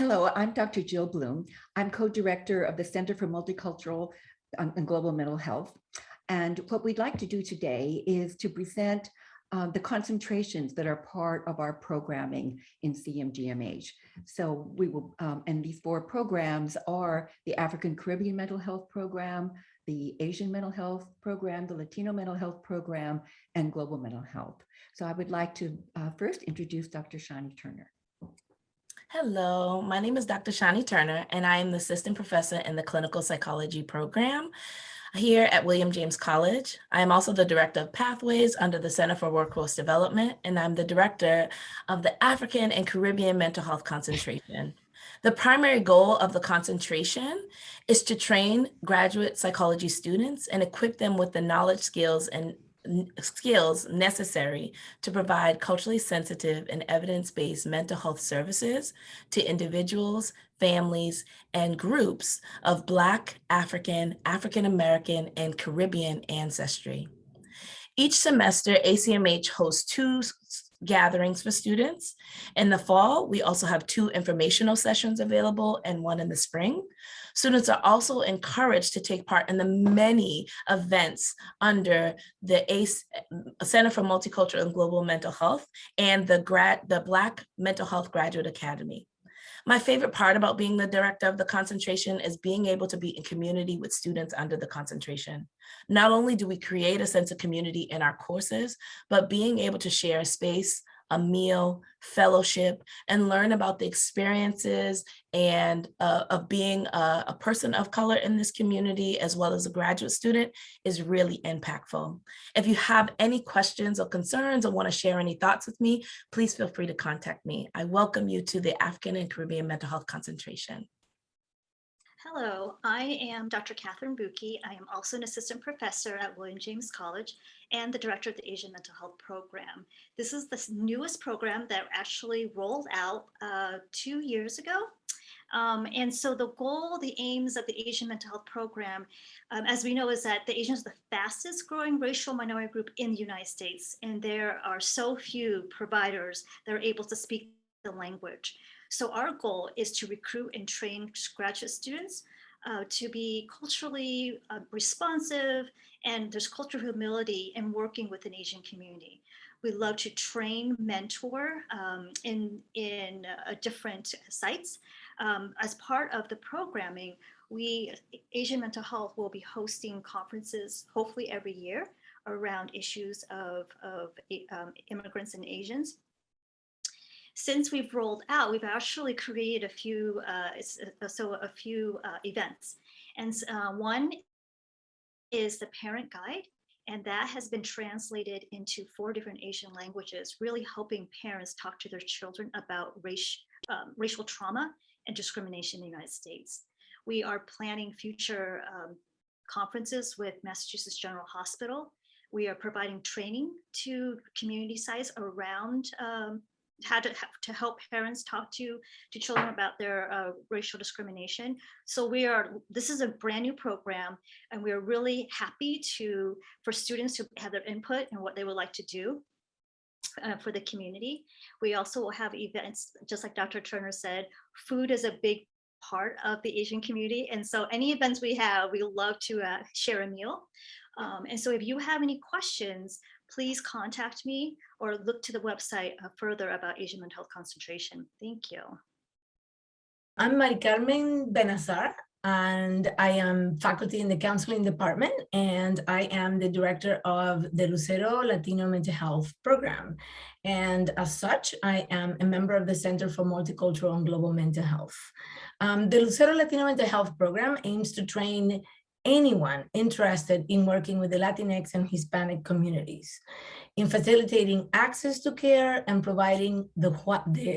Hello, I'm Dr. Jill Bloom. I'm co-director of the Center for Multicultural and Global Mental Health. And what we'd like to do today is to present the concentrations that are part of our programming in CMGMH. So we will, and these 4 programs are the African Caribbean Mental Health Program, the Asian Mental Health Program, the Latino Mental Health Program, and Global Mental Health. So I would like to first introduce Dr. Shani Turner. Hello, my name is Dr. Shani Turner, and I am the assistant professor in the clinical psychology program here at William James College. I am also the director of pathways under the Center for Workforce Development, and I'm the director of the African and Caribbean Mental Health Concentration. The primary goal of the concentration is to train graduate psychology students and equip them with the knowledge, skills necessary to provide culturally sensitive and evidence-based mental health services to individuals, families, and groups of Black, African, African American, and Caribbean ancestry. Each semester, ACMH hosts 2 gatherings for students. In the fall, we also have 2 informational sessions available and 1 in the spring. Students are also encouraged to take part in the many events under the Center for Multicultural and Global Mental Health and the Black Mental Health Graduate Academy. My favorite part about being the director of the concentration is being able to be in community with students under the concentration. Not only do we create a sense of community in our courses, but being able to share a space, a meal, fellowship, and learn about the experiences and of being a person of color in this community, as well as a graduate student, is really impactful. If you have any questions or concerns or want to share any thoughts with me, please feel free to contact me. I welcome you to the African and Caribbean Mental Health Concentration. Hello, I am Dr. Carmen Vuky. I am also an assistant professor at William James College and the director of the Asian Mental Health Program. This is the newest program that actually rolled out 2 years ago. And so the goal, the aims of the Asian Mental Health Program, as we know, is that the Asians are the fastest growing racial minority group in the United States. And there are so few providers that are able to speak the language. So our goal is to recruit and train graduate students to be culturally responsive, and there's cultural humility in working with an Asian community. We love to train, mentor in different sites. As part of the programming, Asian Mental Health will be hosting conferences, hopefully every year, around issues of immigrants and Asians. Since we've rolled out, we've actually created a few events. And one is the parent guide, and that has been translated into 4 different Asian languages, really helping parents talk to their children about racial trauma and discrimination in the United States. We are planning future conferences with Massachusetts General Hospital. We are providing training to community sites around how to help parents talk to children about their racial discrimination. So this is a brand new program, and we are really happy for students to have their input and what they would like to do for the community. We also will have events, just like Dr. Turner said, food is a big part of the Asian community. And so any events we have, we love to share a meal. And so if you have any questions, please contact me or look to the website further about Asian Mental Health Concentration. Thank you. I'm Carmen Bennasar, and I am faculty in the counseling department, and I am the director of the Lucero Latino Mental Health Program. And as such, I am a member of the Center for Multicultural and Global Mental Health. The Lucero Latino Mental Health Program aims to train anyone interested in working with the Latinx and Hispanic communities in facilitating access to care and providing the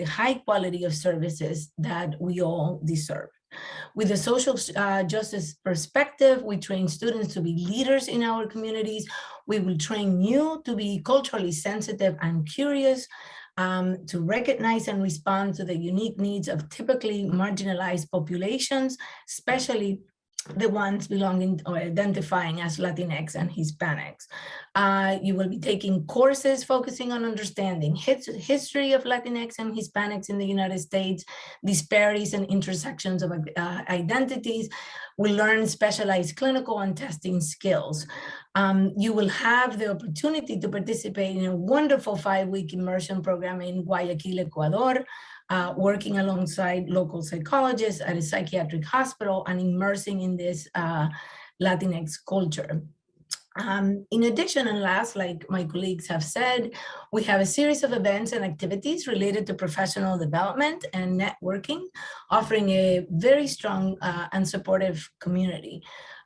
high quality of services that we all deserve. With a social justice perspective, we train students to be leaders in our communities. We will train you to be culturally sensitive and curious, to recognize and respond to the unique needs of typically marginalized populations, especially the ones belonging or identifying as Latinx and Hispanics. You will be taking courses focusing on understanding history of Latinx and Hispanics in the United States, disparities and intersections of identities. We'll learn specialized clinical and testing skills. You will have the opportunity to participate in a wonderful 5-week immersion program in Guayaquil, Ecuador, working alongside local psychologists at a psychiatric hospital and immersing in this Latinx culture. In addition, and last, like my colleagues have said, we have a series of events and activities related to professional development and networking, offering a very strong and supportive community.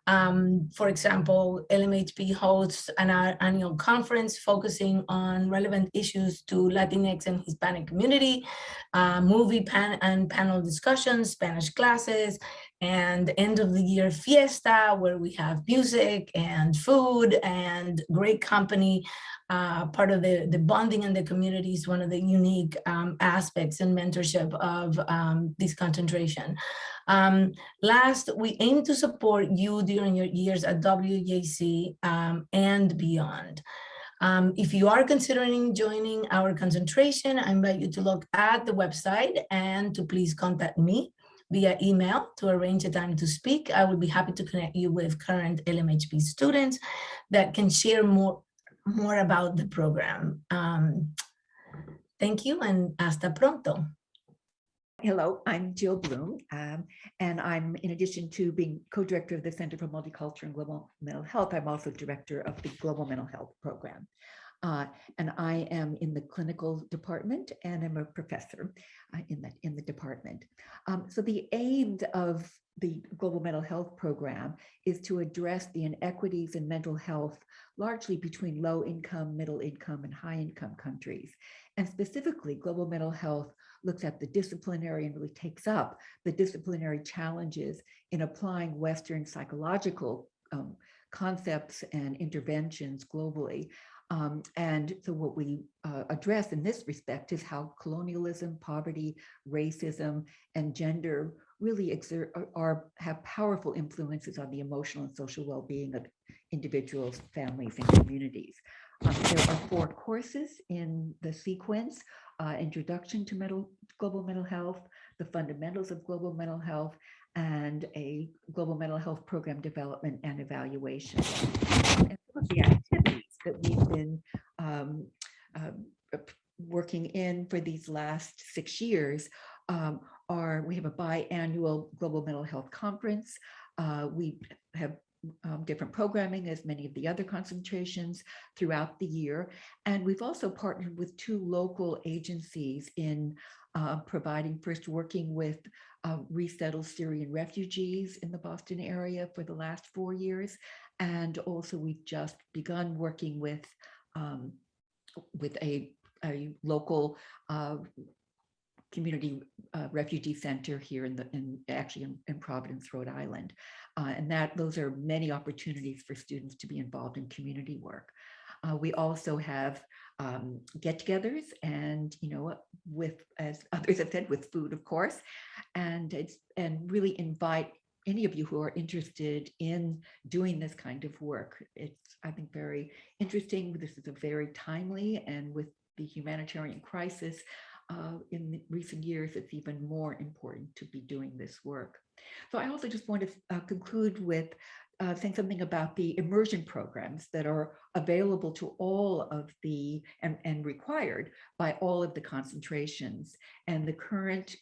For example, LMHP hosts an annual conference focusing on relevant issues to Latinx and Hispanic community, movie and panel discussions, Spanish classes, and end of the year fiesta where we have music and food and great company. Part of the bonding in the community is one of the unique aspects and mentorship of this concentration. Last, we aim to support you during your years at WJC and beyond. If you are considering joining our concentration, I invite you to look at the website and to please contact me via email to arrange a time to speak. I would be happy to connect you with current LMHP students that can share more about the program. Thank you and hasta pronto. Hello, I'm Jill Bloom, and I'm, in addition to being co-director of the Center for Multicultural and Global Mental Health, I'm also director of the Global Mental Health Program. And I am in the clinical department, and I'm a professor in the department. So the aim of the Global Mental Health Program is to address the inequities in mental health, largely between low income, middle income, and high income countries. And specifically, Global Mental Health looks at the disciplinary and really takes up the disciplinary challenges in applying Western psychological concepts and interventions globally. And so what we address in this respect is how colonialism, poverty, racism, and gender really have powerful influences on the emotional and social well-being of individuals, families, and communities. There are 4 courses in the sequence: Introduction to Global Mental Health, the Fundamentals of Global Mental Health, and a Global Mental Health Program Development and Evaluation. And some of the activities that we've been working in for these last 6 years we have a biannual Global Mental Health Conference. We have different programming as many of the other concentrations throughout the year. And we've also partnered with 2 local agencies in working with resettled Syrian refugees in the Boston area for the last 4 years. And also we've just begun working with a local community refugee center here in Providence, Rhode Island. And those are many opportunities for students to be involved in community work. We also have get-togethers, and with, as others have said, with food, of course, and really invite any of you who are interested in doing this kind of work. It's, I think, very interesting. This is a very timely, and with the humanitarian crisis in the recent years, it's even more important to be doing this work. So I also just want to conclude with saying something about the immersion programs that are available to all of the, and required by all of the concentrations. And the current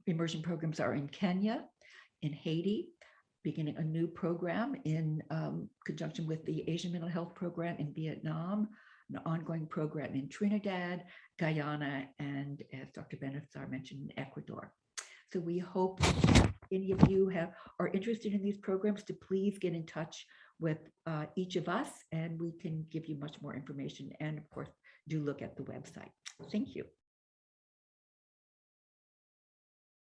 immersion programs are in Kenya, in Haiti, beginning a new program in conjunction with the Asian Mental Health Program in Vietnam, an ongoing program in Trinidad, Guyana, and, as Dr. Bennasar mentioned, in Ecuador. So we hope any of you are interested in these programs to please get in touch with each of us, and we can give you much more information. And of course, do look at the website. Thank you.